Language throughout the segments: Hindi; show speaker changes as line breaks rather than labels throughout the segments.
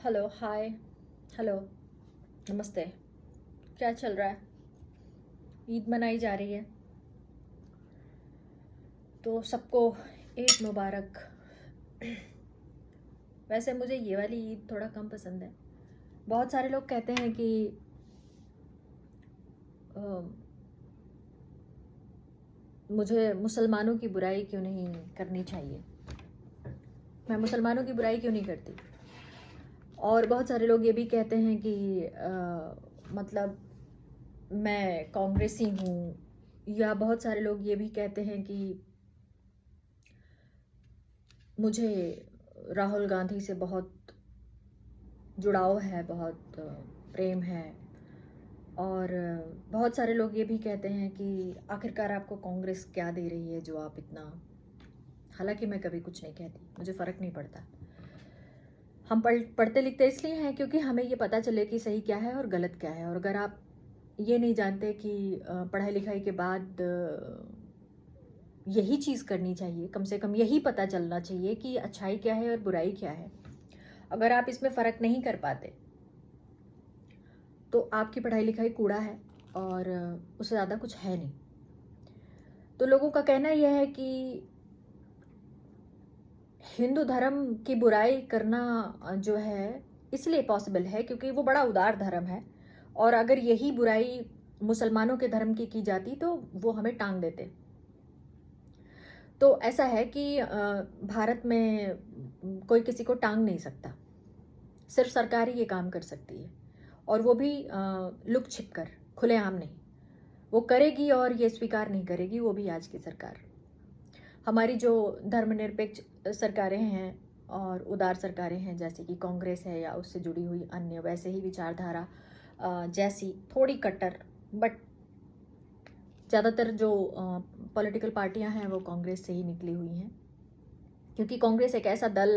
हेलो, हाय, हेलो, नमस्ते। क्या चल रहा है? ईद मनाई जा रही है, तो सबको ईद मुबारक। वैसे मुझे ये वाली ईद थोड़ा कम पसंद है। बहुत सारे लोग कहते हैं कि अ, मुझे मुसलमानों की बुराई क्यों नहीं करनी चाहिए। मैं मुसलमानों की बुराई क्यों नहीं करती। और बहुत सारे लोग ये भी कहते हैं कि मतलब मैं कांग्रेसी हूँ, या बहुत सारे लोग ये भी कहते हैं कि मुझे राहुल गांधी से बहुत जुड़ाव है, बहुत प्रेम है। और बहुत सारे लोग ये भी कहते हैं कि आखिरकार आपको कांग्रेस क्या दे रही है जो आप इतना। हालांकि मैं कभी कुछ नहीं कहती, मुझे फ़र्क नहीं पड़ता। हम पढ़ते लिखते इसलिए हैं क्योंकि हमें ये पता चले कि सही क्या है और गलत क्या है। और अगर आप ये नहीं जानते कि पढ़ाई लिखाई के बाद यही चीज़ करनी चाहिए, कम से कम यही पता चलना चाहिए कि अच्छाई क्या है और बुराई क्या है। अगर आप इसमें फ़र्क नहीं कर पाते तो आपकी पढ़ाई लिखाई कूड़ा है और उससे ज़्यादा कुछ है नहीं। तो लोगों का कहना यह है कि हिंदू धर्म की बुराई करना जो है इसलिए पॉसिबल है क्योंकि वो बड़ा उदार धर्म है। और अगर यही बुराई मुसलमानों के धर्म की जाती तो वो हमें टांग देते। तो ऐसा है कि भारत में कोई किसी को टांग नहीं सकता, सिर्फ सरकार ही ये काम कर सकती है। और वो भी लुक छिप कर, खुलेआम नहीं। वो करेगी और ये स्वीकार नहीं करेगी, वो भी आज की सरकार। हमारी जो धर्मनिरपेक्ष सरकारें हैं और उदार सरकारें हैं, जैसे कि कांग्रेस है या उससे जुड़ी हुई अन्य वैसे ही विचारधारा जैसी थोड़ी कट्टर, बट ज़्यादातर जो पॉलिटिकल पार्टियां हैं वो कांग्रेस से ही निकली हुई हैं। क्योंकि कांग्रेस एक ऐसा दल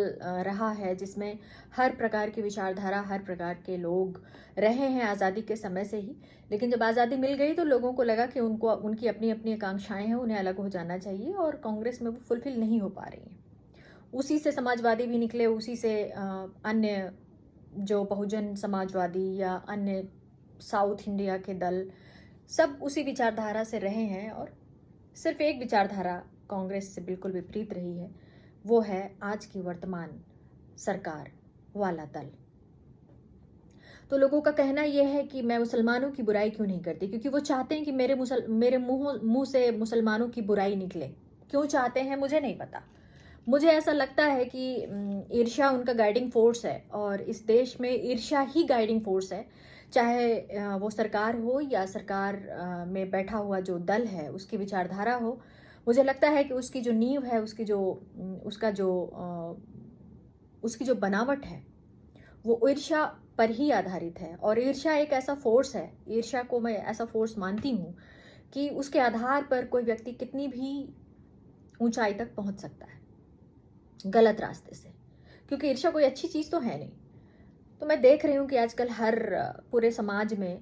रहा है जिसमें हर प्रकार की विचारधारा, हर प्रकार के लोग रहे हैं आज़ादी के समय से ही। लेकिन जब आज़ादी मिल गई तो लोगों को लगा कि उनको उनकी अपनी अपनी आकांक्षाएं हैं, उन्हें अलग हो जाना चाहिए, और कांग्रेस में वो फुलफिल नहीं हो पा रही हैं। उसी से समाजवादी भी निकले, उसी से अन्य जो बहुजन समाजवादी या अन्य साउथ इंडिया के दल, सब उसी विचारधारा से रहे हैं। और सिर्फ एक विचारधारा कांग्रेस से बिल्कुल विपरीत रही है, वो है आज की वर्तमान सरकार वाला दल। तो लोगों का कहना यह है कि मैं मुसलमानों की बुराई क्यों नहीं करती, क्योंकि वो चाहते हैं कि मेरे मुंह से मुसलमानों की बुराई निकले। क्यों चाहते हैं मुझे नहीं पता। मुझे ऐसा लगता है कि ईर्ष्या उनका गाइडिंग फोर्स है, और इस देश में ईर्ष्या ही गाइडिंग फोर्स है। चाहे वो सरकार हो या सरकार में बैठा हुआ जो दल है उसकी विचारधारा हो। मुझे लगता है कि उसकी जो नींव है, उसकी जो बनावट है वो ईर्ष्या पर ही आधारित है। और ईर्ष्या एक ऐसा फोर्स है, ईर्ष्या को मैं ऐसा फोर्स मानती हूँ कि उसके आधार पर कोई व्यक्ति कितनी भी ऊंचाई तक पहुंच सकता है गलत रास्ते से। क्योंकि ईर्ष्या कोई अच्छी चीज़ तो है नहीं। तो मैं देख रही हूँ कि आजकल हर पूरे समाज में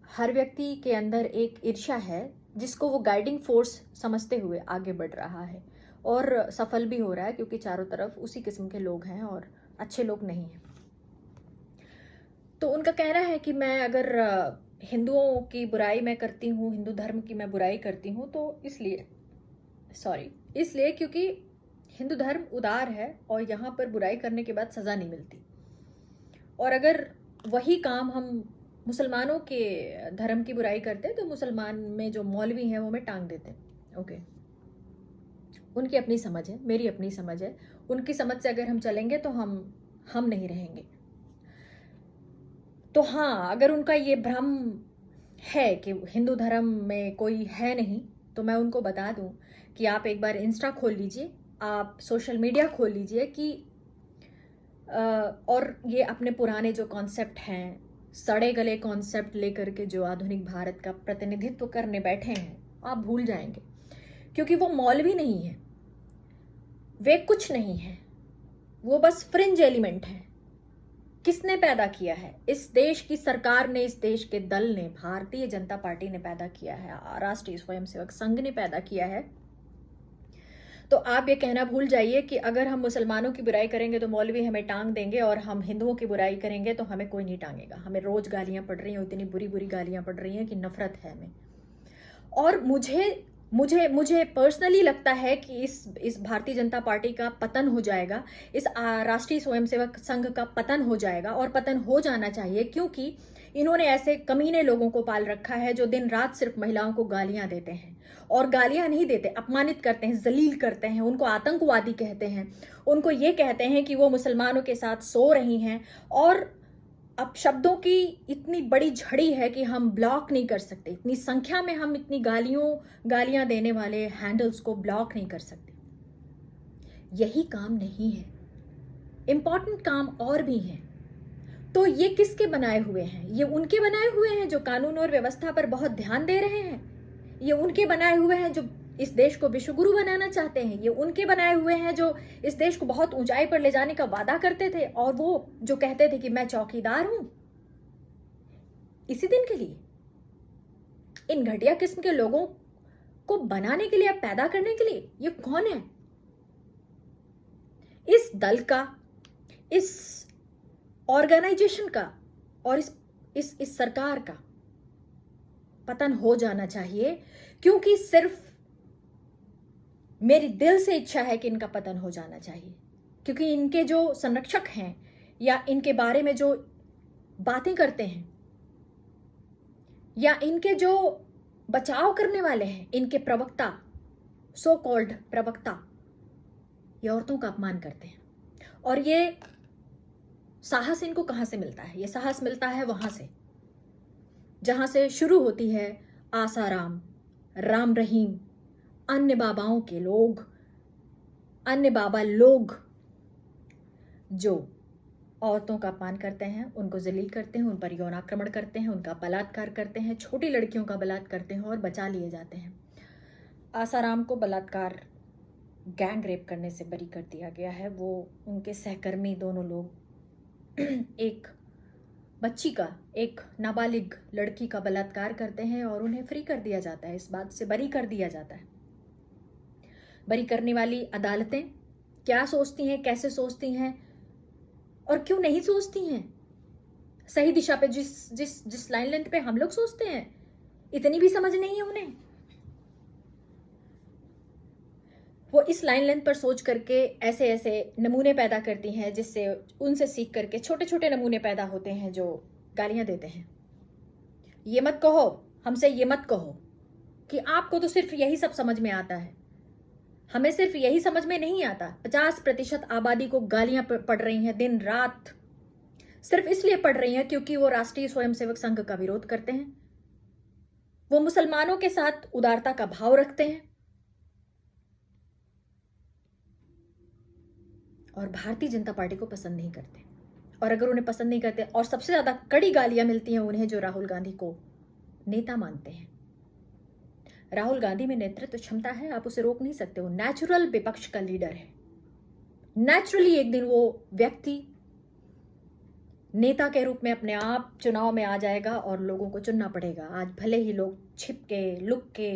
हर व्यक्ति के अंदर एक ईर्ष्या है जिसको वो गाइडिंग फोर्स समझते हुए आगे बढ़ रहा है, और सफल भी हो रहा है क्योंकि चारों तरफ उसी किस्म के लोग हैं और अच्छे लोग नहीं हैं। तो उनका कहना है कि मैं अगर हिंदुओं की बुराई मैं करती हूँ, हिंदू धर्म की मैं बुराई करती हूँ, तो इसलिए क्योंकि हिंदू धर्म उदार है और यहाँ पर बुराई करने के बाद सज़ा नहीं मिलती। और अगर वही काम हम मुसलमानों के धर्म की बुराई करते तो मुसलमान में जो मौलवी हैं वो हमें टांग देते। ओके, उनकी अपनी समझ है, मेरी अपनी समझ है। उनकी समझ से अगर हम चलेंगे तो हम नहीं रहेंगे। तो हाँ, अगर उनका ये भ्रम है कि हिंदू धर्म में कोई है नहीं, तो मैं उनको बता दूं कि आप एक बार इंस्टा खोल लीजिए, आप सोशल मीडिया खोल लीजिए कि और ये अपने पुराने जो कॉन्सेप्ट हैं, सड़े गले कॉन्सेप्ट लेकर के जो आधुनिक भारत का प्रतिनिधित्व करने बैठे हैं, आप भूल जाएंगे। क्योंकि वो मौलवी नहीं है, वे कुछ नहीं है, वो बस फ्रिंज एलिमेंट है। किसने पैदा किया है? इस देश की सरकार ने, इस देश के दल ने, भारतीय जनता पार्टी ने पैदा किया है, राष्ट्रीय स्वयंसेवक संघ ने पैदा किया है। तो आप ये कहना भूल जाइए कि अगर हम मुसलमानों की बुराई करेंगे तो मौलवी हमें टांग देंगे, और हम हिंदुओं की बुराई करेंगे तो हमें कोई नहीं टांगेगा। हमें रोज गालियां पड़ रही हैं, इतनी बुरी बुरी गालियां पड़ रही हैं कि नफरत है हमें। और मुझे मुझे मुझे पर्सनली लगता है कि इस भारतीय जनता पार्टी का पतन हो जाएगा, इस राष्ट्रीय स्वयंसेवक संघ का पतन हो जाएगा, और पतन हो जाना चाहिए, क्योंकि इन्होंने ऐसे कमीने लोगों को पाल रखा है जो दिन रात सिर्फ महिलाओं को गालियां देते हैं, और गालियां नहीं देते, अपमानित करते हैं, जलील करते हैं, उनको आतंकवादी कहते हैं, उनको ये कहते हैं कि वो मुसलमानों के साथ सो रही हैं। और अब शब्दों की इतनी बड़ी झड़ी है कि हम ब्लॉक नहीं कर सकते, इतनी संख्या में हम इतनी गालियां देने वाले हैंडल्स को ब्लॉक नहीं कर सकते। यही काम नहीं है, इंपॉर्टेंट काम और भी हैं। तो ये किसके बनाए हुए हैं? ये उनके बनाए हुए हैं जो कानून और व्यवस्था पर बहुत ध्यान दे रहे हैं। ये उनके बनाए हुए हैं जो इस देश को विश्वगुरु बनाना चाहते हैं। ये उनके बनाए हुए हैं जो इस देश को बहुत ऊंचाई पर ले जाने का वादा करते थे, और वो जो कहते थे कि मैं चौकीदार हूं इसी दिन के लिए। इन घटिया किस्म के लोगों को बनाने के लिए, अब पैदा करने के लिए, ये कौन है? इस दल का, इस ऑर्गेनाइजेशन का, और इस सरकार का पतन हो जाना चाहिए, क्योंकि सिर्फ मेरी दिल से इच्छा है कि इनका पतन हो जाना चाहिए। क्योंकि इनके जो संरक्षक हैं या इनके बारे में जो बातें करते हैं या इनके जो बचाव करने वाले हैं, इनके प्रवक्ता, सो कॉल्ड प्रवक्ता, ये औरतों का अपमान करते हैं। और ये साहस इनको कहां से मिलता है? ये साहस मिलता है वहां से जहां से शुरू होती है आसाराम, राम रहीम, अन्य बाबाओं के लोग, अन्य बाबा लोग जो औरतों का अपमान करते हैं, उनको जलील करते हैं, उन पर यौन आक्रमण करते हैं, उनका बलात्कार करते हैं, छोटी लड़कियों का बलात्कार करते हैं और बचा लिए जाते हैं। आसाराम को बलात्कार, गैंग रेप करने से बरी कर दिया गया है। वो उनके सहकर्मी दोनों लोग एक बच्ची का, एक नाबालिग लड़की का बलात्कार करते हैं और उन्हें फ्री कर दिया जाता है, इस बात से बरी कर दिया जाता है। बरी करने वाली अदालतें क्या सोचती हैं, कैसे सोचती हैं और क्यों नहीं सोचती हैं? सही दिशा पे, जिस लाइन लेंथ पे हम लोग सोचते हैं, इतनी भी समझ नहीं है उन्हें। वो इस लाइन लेंथ पर सोच करके ऐसे ऐसे नमूने पैदा करती हैं जिससे उनसे सीख करके छोटे छोटे नमूने पैदा होते हैं जो गालियां देते हैं। ये मत कहो, हमसे ये मत कहो कि आपको तो सिर्फ यही सब समझ में आता है। हमें सिर्फ यही समझ में नहीं आता। 50% आबादी को गालियां पड़ रही हैं दिन रात, सिर्फ इसलिए पड़ रही हैं क्योंकि वो राष्ट्रीय स्वयंसेवक संघ का विरोध करते हैं, वो मुसलमानों के साथ उदारता का भाव रखते हैं और भारतीय जनता पार्टी को पसंद नहीं करते। और अगर उन्हें पसंद नहीं करते, और सबसे ज्यादा कड़ी गालियां मिलती हैं उन्हें जो राहुल गांधी को नेता मानते हैं। राहुल गांधी में नेतृत्व क्षमता है, आप उसे रोक नहीं सकते। वो नेचुरल विपक्ष का लीडर है। नेचुरली एक दिन वो व्यक्ति नेता के रूप में अपने आप चुनाव में आ जाएगा और लोगों को चुनना पड़ेगा। आज भले ही लोग छिप के, लुक के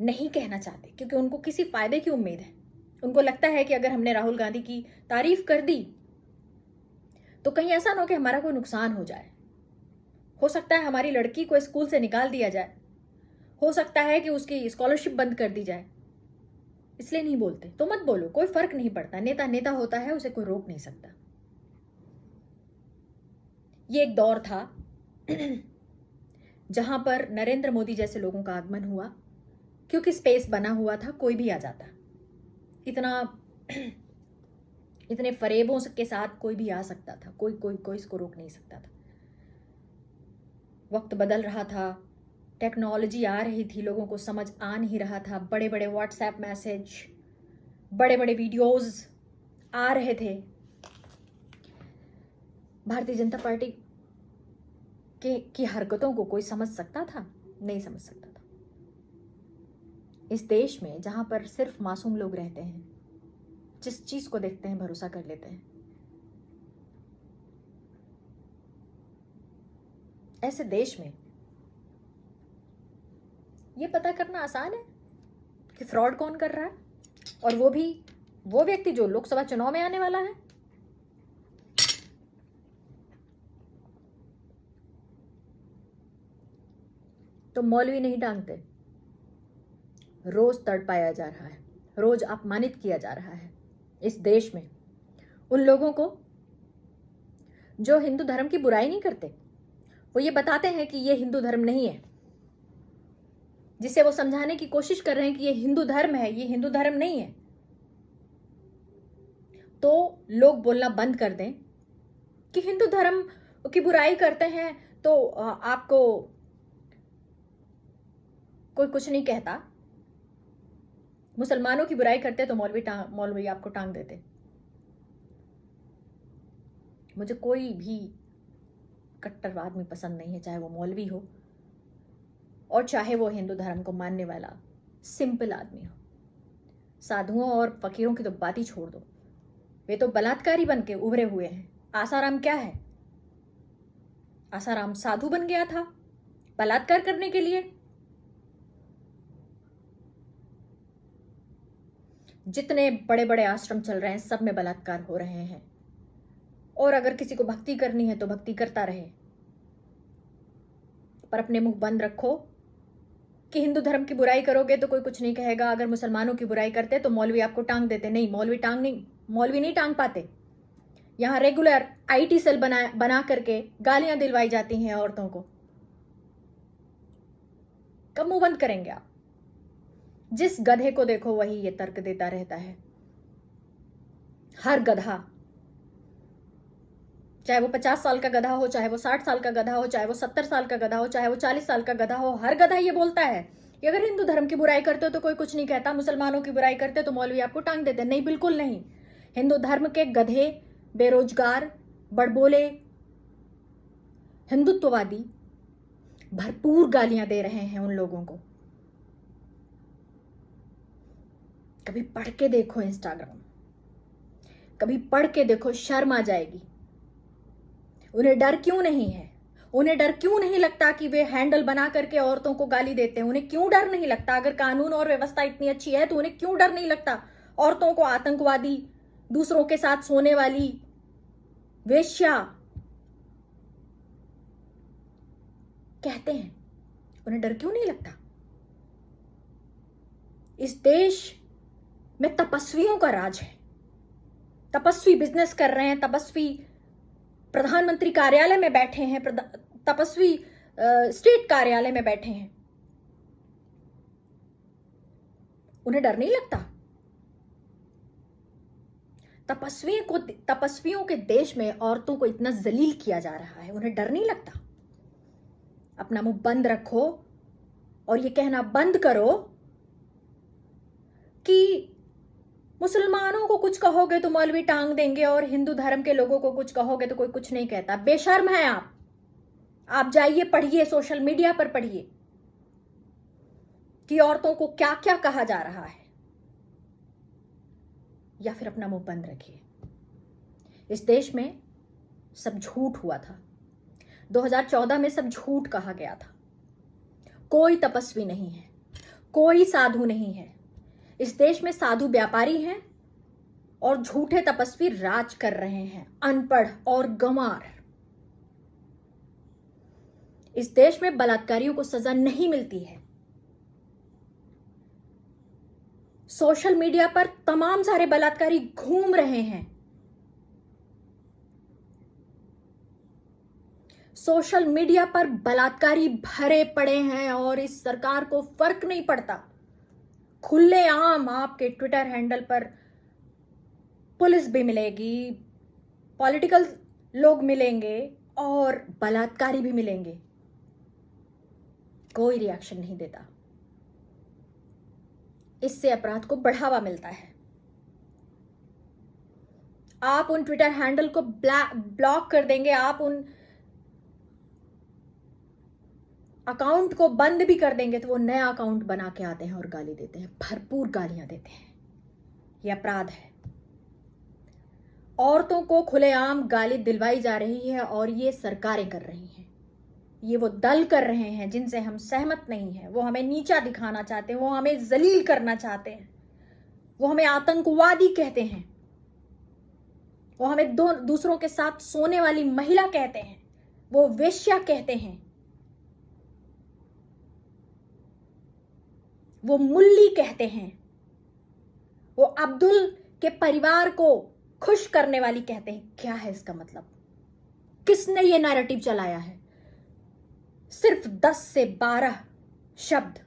नहीं कहना चाहते, क्योंकि उनको किसी फायदे की उम्मीद है। उनको लगता है कि अगर हमने राहुल गांधी की तारीफ कर दी तो कहीं ऐसा ना हो कि हमारा कोई नुकसान हो जाए। हो सकता है हमारी लड़की को स्कूल से निकाल दिया जाए, हो सकता है कि उसकी स्कॉलरशिप बंद कर दी जाए, इसलिए नहीं बोलते। तो मत बोलो, कोई फर्क नहीं पड़ता। नेता नेता होता है, उसे कोई रोक नहीं सकता। ये एक दौर था जहां पर नरेंद्र मोदी जैसे लोगों का आगमन हुआ, क्योंकि स्पेस बना हुआ था, कोई भी आ जाता। इतने फरेबों के साथ कोई भी आ सकता था, कोई इसको रोक नहीं सकता था। वक्त बदल रहा था, टेक्नोलॉजी आ रही थी, लोगों को समझ आ नहीं रहा था। बड़े बड़े व्हाट्सएप मैसेज, बड़े बड़े वीडियोस आ रहे थे। भारतीय जनता पार्टी की हरकतों को कोई समझ सकता था? नहीं समझ सकता था। इस देश में जहां पर सिर्फ मासूम लोग रहते हैं, जिस चीज को देखते हैं भरोसा कर लेते हैं, ऐसे देश में ये पता करना आसान है कि फ्रॉड कौन कर रहा है, और वो भी वो व्यक्ति जो लोकसभा चुनाव में आने वाला है। तो मौलवी नहीं टांगते, रोज तड़पाया जा रहा है, रोज अपमानित किया जा रहा है इस देश में उन लोगों को जो हिंदू धर्म की बुराई नहीं करते। वो ये बताते हैं कि ये हिंदू धर्म नहीं है, जिसे वो समझाने की कोशिश कर रहे हैं कि ये हिंदू धर्म है, ये हिंदू धर्म नहीं है। तो लोग बोलना बंद कर दें कि हिंदू धर्म की बुराई करते हैं तो आपको कोई कुछ नहीं कहता, मुसलमानों की बुराई करते तो मौलवी आपको टांग देते। मुझे कोई भी कट्टर आदमी पसंद नहीं है, चाहे वो मौलवी हो और चाहे वो हिंदू धर्म को मानने वाला सिंपल आदमी हो। साधुओं और फकीरों की तो बात ही छोड़ दो, वे तो बलात्कारी बन के उभरे हुए हैं। आसाराम क्या है? आसाराम साधु बन गया था बलात्कार करने के लिए। जितने बड़े बड़े आश्रम चल रहे हैं सब में बलात्कार हो रहे हैं, और अगर किसी को भक्ति करनी है तो भक्ति करता रहे, पर अपने मुंह बंद रखो कि हिंदू धर्म की बुराई करोगे तो कोई कुछ नहीं कहेगा, अगर मुसलमानों की बुराई करते तो मौलवी आपको टांग देते। नहीं, मौलवी नहीं टांग पाते। यहां रेगुलर आईटी सेल बना करके गालियां दिलवाई जाती हैं औरतों को। कब मुंह बंद करेंगे आप? जिस गधे को देखो वही ये तर्क देता रहता है। हर गधा, चाहे वो 50 साल का गधा हो, चाहे वो 60 साल का गधा हो, चाहे वो 70 साल का गधा हो, चाहे वो 40 साल का गधा हो, हर गधा ये बोलता है कि अगर हिंदू धर्म की बुराई करते हो तो कोई कुछ नहीं कहता, मुसलमानों की बुराई करते तो मौलवी आपको टांग देते। नहीं, बिल्कुल नहीं। हिंदू धर्म के गधे, बेरोजगार, बड़बोले, हिंदुत्ववादी भरपूर गालियां दे रहे हैं उन लोगों को। कभी पढ़ के देखो इंस्टाग्राम, कभी पढ़ के देखो, शर्म आ जाएगी। उन्हें डर क्यों नहीं है? उन्हें डर क्यों नहीं लगता कि वे हैंडल बना करके औरतों को गाली देते हैं? उन्हें क्यों डर नहीं लगता? अगर कानून और व्यवस्था इतनी अच्छी है तो उन्हें क्यों डर नहीं लगता औरतों को आतंकवादी, दूसरों के साथ सोने वाली, वेश्या कहते हैं? उन्हें डर क्यों नहीं लगता? इस देश में तपस्वियों का राज है। तपस्वी बिजनेस कर रहे हैं, तपस्वी प्रधानमंत्री कार्यालय में बैठे हैं, तपस्वी स्टेट कार्यालय में बैठे हैं। उन्हें डर नहीं लगता? तपस्वियों के देश में औरतों को इतना जलील किया जा रहा है, उन्हें डर नहीं लगता? अपना मुंह बंद रखो और ये कहना बंद करो कि मुसलमानों को कुछ कहोगे तो मौलवी टांग देंगे और हिंदू धर्म के लोगों को कुछ कहोगे तो कोई कुछ नहीं कहता। बेशर्म है आप जाइए, पढ़िए, सोशल मीडिया पर पढ़िए कि औरतों को क्या क्या कहा जा रहा है, या फिर अपना मुंह बंद रखिए। इस देश में सब झूठ हुआ था। 2014 में सब झूठ कहा गया था। कोई तपस्वी नहीं है, कोई साधु नहीं है। इस देश में साधु व्यापारी हैं और झूठे तपस्वी राज कर रहे हैं, अनपढ़ और गंवार। इस देश में बलात्कारियों को सजा नहीं मिलती है। सोशल मीडिया पर तमाम सारे बलात्कारी घूम रहे हैं। सोशल मीडिया पर बलात्कारी भरे पड़े हैं और इस सरकार को फर्क नहीं पड़ता। खुलेआम आपके ट्विटर हैंडल पर पुलिस भी मिलेगी, पॉलिटिकल लोग मिलेंगे और बलात्कारी भी मिलेंगे। कोई रिएक्शन नहीं देता। इससे अपराध को बढ़ावा मिलता है। आप उन ट्विटर हैंडल को ब्लॉक कर देंगे, आप उन अकाउंट को बंद भी कर देंगे तो वो नया अकाउंट बना के आते हैं और गाली देते हैं, भरपूर गालियां देते हैं। ये अपराध है। औरतों को खुलेआम गाली दिलवाई जा रही है और ये सरकारें कर रही हैं। ये वो दल कर रहे हैं जिनसे हम सहमत नहीं हैं। वो हमें नीचा दिखाना चाहते हैं, वो हमें जलील करना चाहते हैं, वो हमें आतंकवादी कहते हैं, वो हमें दूसरों के साथ सोने वाली महिला कहते हैं, वो वेश्या कहते हैं, वो मुल्ली कहते हैं, वो अब्दुल के परिवार को खुश करने वाली कहते हैं। क्या है इसका मतलब? किसने ये नैरेटिव चलाया है? सिर्फ 10 से 12 शब्द,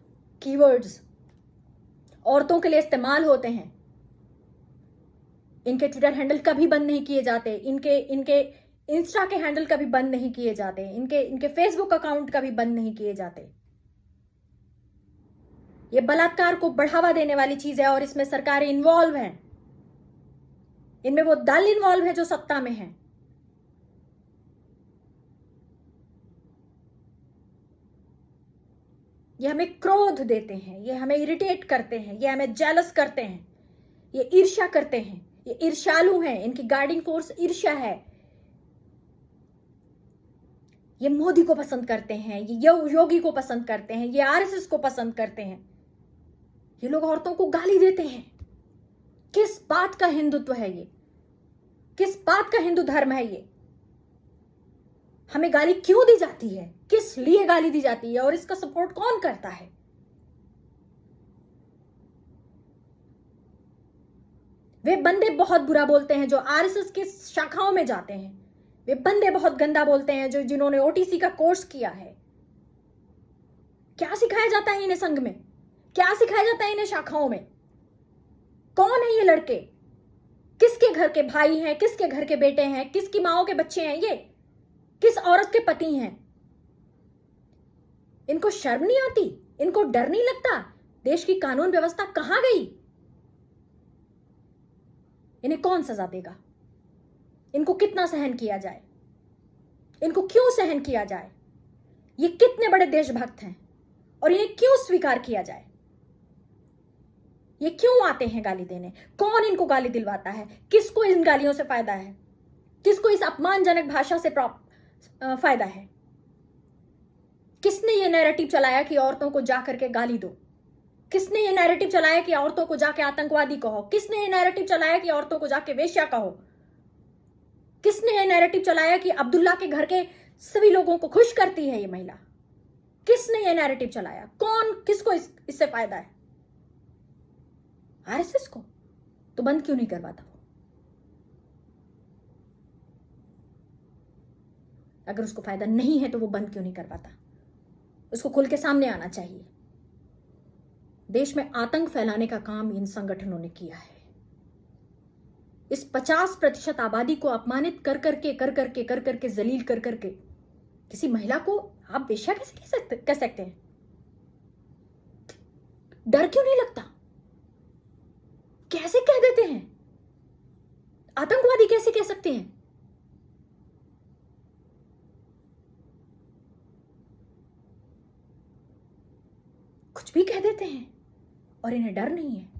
कीवर्ड्स औरतों के लिए इस्तेमाल होते हैं। इनके ट्विटर हैंडल कभी बंद नहीं किए जाते, इनके इंस्टा के हैंडल कभी बंद नहीं किए जाते, इनके फेसबुक अकाउंट कभी बंद नहीं किए जाते। ये बलात्कार को बढ़ावा देने वाली चीज है और इसमें सरकारें इन्वॉल्व हैं। इनमें वो दल इन्वॉल्व है जो सत्ता में है। ये हमें क्रोध देते हैं, ये हमें इरिटेट करते हैं, ये हमें जेलस करते हैं, ये ईर्ष्या करते हैं, ये ईर्ष्यालु हैं, इनकी गाइडिंग फोर्स ईर्ष्या है। ये मोदी को पसंद करते हैं, ये योगी को पसंद करते हैं, ये आरएसएस को पसंद करते हैं। ये लोग औरतों को गाली देते हैं। किस बात का हिंदुत्व है ये? किस बात का हिंदू धर्म है ये? हमें गाली क्यों दी जाती है? किस लिए गाली दी जाती है? और इसका सपोर्ट कौन करता है? वे बंदे बहुत बुरा बोलते हैं जो आरएसएस की शाखाओं में जाते हैं। वे बंदे बहुत गंदा बोलते हैं जो जिन्होंने ओटीसी का कोर्स किया है। क्या सिखाया जाता है इन्हें संघ में? क्या सिखाया जाता है इन्हें शाखाओं में? कौन है ये लड़के? किसके घर के भाई हैं? किसके घर के बेटे हैं? किसकी माओ के बच्चे हैं ये? किस औरत के पति हैं? इनको शर्म नहीं आती? इनको डर नहीं लगता? देश की कानून व्यवस्था कहां गई? इन्हें कौन सजा देगा? इनको कितना सहन किया जाए? इनको क्यों सहन किया जाए? ये कितने बड़े देशभक्त हैं और इन्हें क्यों स्वीकार किया जाए? ये क्यों आते हैं गाली देने? कौन इनको गाली दिलवाता है? किसको इन गालियों से फायदा है? किसको इस अपमानजनक भाषा से फायदा है? किसने ये नैरेटिव चलाया कि औरतों को जाकर के गाली दो? किसने ये नैरेटिव चलाया कि औरतों को जाके आतंकवादी कहो? किसने ये नैरेटिव चलाया कि औरतों को जाके वेश्या कहो? किसने ये नैरेटिव चलाया कि अब्दुल्ला के घर के सभी लोगों को खुश करती है ये महिला? किसने ये नैरेटिव चलाया? कौन, किसको इससे फायदा है? आरएसएस को। तो बंद क्यों नहीं करवाता वो? अगर उसको फायदा नहीं है तो वो बंद क्यों नहीं करवाता? उसको खुल के सामने आना चाहिए। देश में आतंक फैलाने का काम इन संगठनों ने किया है। इस 50% आबादी को अपमानित कर करके जलील कर करके किसी महिला को आप वेश्या कैसे कह सकते हैं? डर क्यों नहीं लगता? कैसे कह देते हैं? आतंकवादी कैसे कह सकते हैं? कुछ भी कह देते हैं और इन्हें डर नहीं है।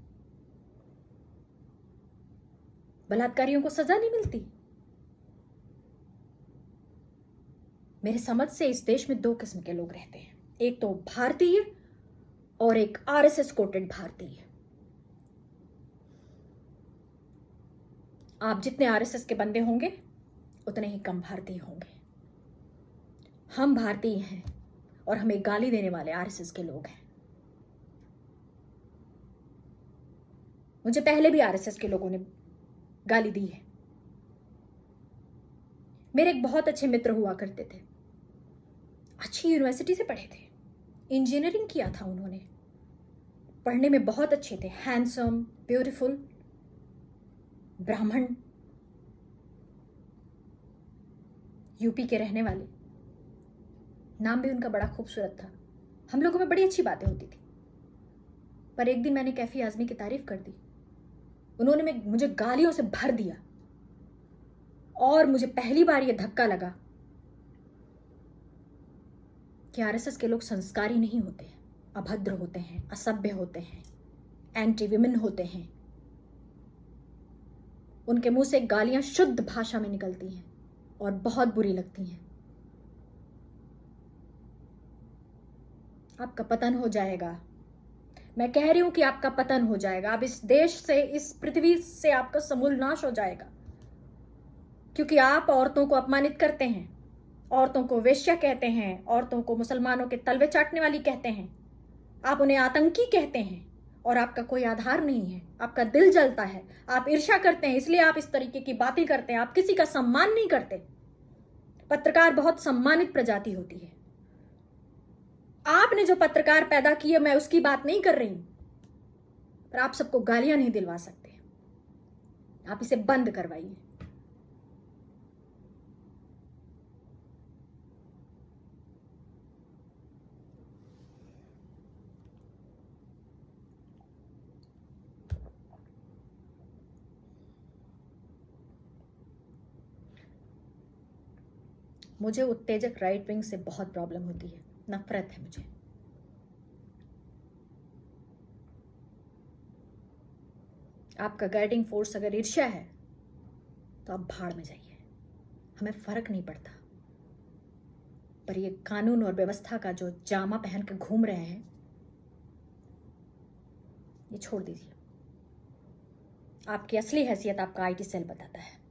बलात्कारियों को सजा नहीं मिलती। मेरे समझ से इस देश में 2 किस्म के लोग रहते हैं, एक तो भारतीय और एक आरएसएस कोटेड भारतीय। आप जितने आरएसएस के बंदे होंगे उतने ही कम भारतीय होंगे। हम भारतीय हैं और हमें गाली देने वाले आरएसएस के लोग हैं। मुझे पहले भी आरएसएस के लोगों ने गाली दी है। मेरे एक बहुत अच्छे मित्र हुआ करते थे, अच्छी यूनिवर्सिटी से पढ़े थे, इंजीनियरिंग किया था उन्होंने, पढ़ने में बहुत अच्छे थे, हैंडसम, ब्यूटीफुल, ब्राह्मण, यूपी के रहने वाले, नाम भी उनका बड़ा खूबसूरत था। हम लोगों में बड़ी अच्छी बातें होती थी। पर एक दिन मैंने कैफी आजमी की तारीफ कर दी, उन्होंने मुझे गालियों से भर दिया और मुझे पहली बार यह धक्का लगा कि आरएसएस के लोग संस्कारी नहीं होते, अभद्र होते हैं, असभ्य होते हैं, एंटी विमेन होते हैं। उनके मुंह से गालियां शुद्ध भाषा में निकलती हैं और बहुत बुरी लगती हैं। आपका पतन हो जाएगा। मैं कह रही हूं कि आपका पतन हो जाएगा। अब इस देश से, इस पृथ्वी से आपका समूल नाश हो जाएगा, क्योंकि आप औरतों को अपमानित करते हैं, औरतों को वेश्या कहते हैं, औरतों को मुसलमानों के तलवे चाटने वाली कहते हैं, आप उन्हें आतंकी कहते हैं, और आपका कोई आधार नहीं है। आपका दिल जलता है, आप ईर्ष्या करते हैं, इसलिए आप इस तरीके की बातें करते हैं। आप किसी का सम्मान नहीं करते। पत्रकार बहुत सम्मानित प्रजाति होती है। आपने जो पत्रकार पैदा किए, मैं उसकी बात नहीं कर रही हूं, पर आप सबको गालियां नहीं दिलवा सकते। आप इसे बंद करवाइए। मुझे उत्तेजक राइट विंग से बहुत प्रॉब्लम होती है, नफरत है मुझे। आपका गाइडिंग फोर्स अगर ईर्ष्या है तो आप भाड़ में जाइए, हमें फर्क नहीं पड़ता। पर ये कानून और व्यवस्था का जो जामा पहन के घूम रहे हैं, ये छोड़ दीजिए। आपकी असली हैसियत आपका आईटी सेल बताता है।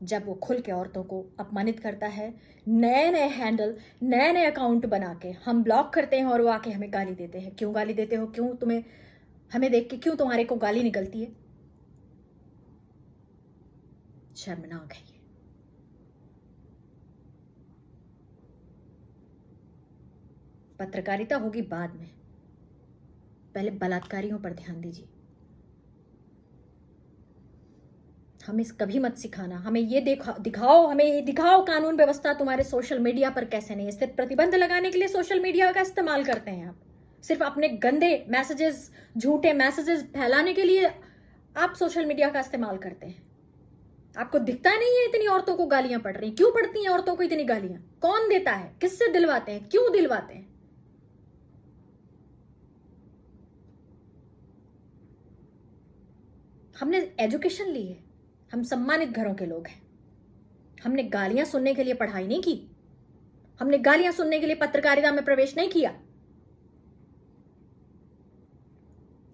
जब वो खुल के औरतों को अपमानित करता है, नए नए हैंडल, नए नए अकाउंट बना के हम ब्लॉक करते हैं, और वो आके हमें गाली देते हैं। क्यों गाली देते हो? क्यों तुम्हें हमें देख के क्यों तुम्हारे को गाली निकलती है? शर्मनाक है ये। पत्रकारिता होगी बाद में, पहले बलात्कारियों पर ध्यान दीजिए। हमें कभी मत सिखाना, हमें ये दिखाओ, हमें ये दिखाओ कानून व्यवस्था तुम्हारे सोशल मीडिया पर कैसे नहीं है। सिर्फ प्रतिबंध लगाने के लिए सोशल मीडिया का इस्तेमाल करते हैं आप। सिर्फ अपने गंदे मैसेजेस, झूठे मैसेजेस फैलाने के लिए आप सोशल मीडिया का इस्तेमाल करते हैं। आपको दिखता नहीं है इतनी औरतों को गालियां पड़ रही? क्यों पड़ती हैं औरतों को इतनी गालियां? कौन देता है? किससे दिलवाते हैं? क्यों दिलवाते हैं? हमने एजुकेशन ली है, हम सम्मानित घरों के लोग हैं। हमने गालियां सुनने के लिए पढ़ाई नहीं की, हमने गालियां सुनने के लिए पत्रकारिता में प्रवेश नहीं किया।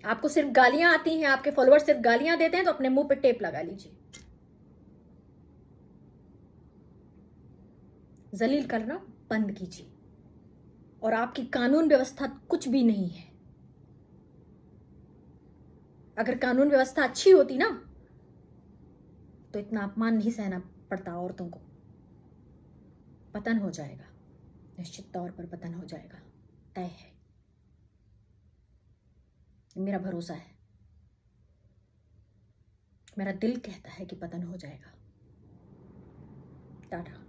आपको सिर्फ गालियां आती हैं, आपके फॉलोअर्स सिर्फ गालियां देते हैं, तो अपने मुंह पे टेप लगा लीजिए। जलील करना बंद कीजिए। और आपकी कानून व्यवस्था कुछ भी नहीं है। अगर कानून व्यवस्था अच्छी होती ना, तो इतना अपमान नहीं सहना पड़ता औरतों को। पतन हो जाएगा, निश्चित तौर पर पतन हो जाएगा, तय है, मेरा भरोसा है। मेरा दिल कहता है कि पतन हो जाएगा। टाटा।